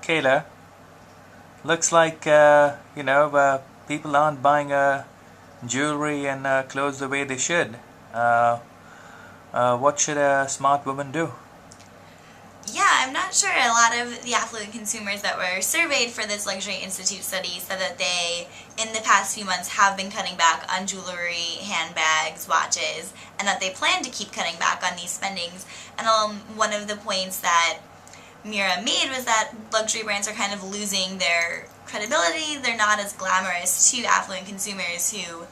Kayla, looks like people aren't buying jewelry and clothes the way they should. What should a smart woman do? Yeah, I'm not sure. A lot of the affluent consumers that were surveyed for this Luxury Institute study said that they, in the past few months, have been cutting back on jewelry, handbags, watches, and that they plan to keep cutting back on these spendings. And one of the points that Mira made was that luxury brands are kind of losing their credibility. They're not as glamorous to affluent consumers who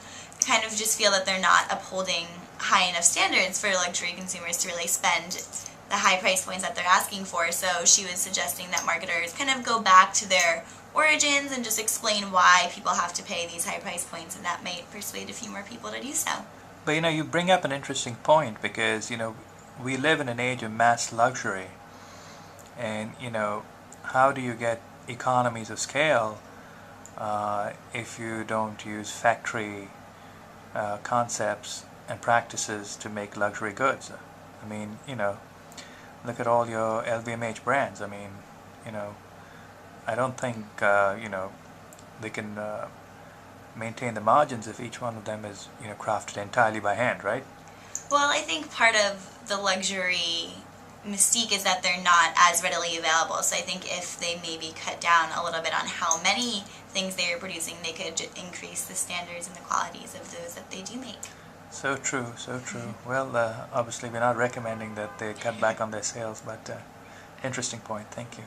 kind of just feel that they're not upholding high enough standards for luxury consumers to really spend the high price points that they're asking for. So she was suggesting that marketers kind of go back to their origins and just explain why people have to pay these high price points, and that might persuade a few more people to do so. But you bring up an interesting point because we live in an age of mass luxury, and how do you get economies of scale if you don't use factory concepts and practices to make luxury goods? I mean, look at all your LVMH brands. I mean, I don't think they can maintain the margins if each one of them is crafted entirely by hand, right? Well, I think part of the luxury mystique is that they're not as readily available. So I think if they maybe cut down a little bit on how many things they are producing, they could increase the standards and the qualities of those that they do make. So true, so true. Well, obviously we're not recommending that they cut back on their sales, but interesting point. Thank you.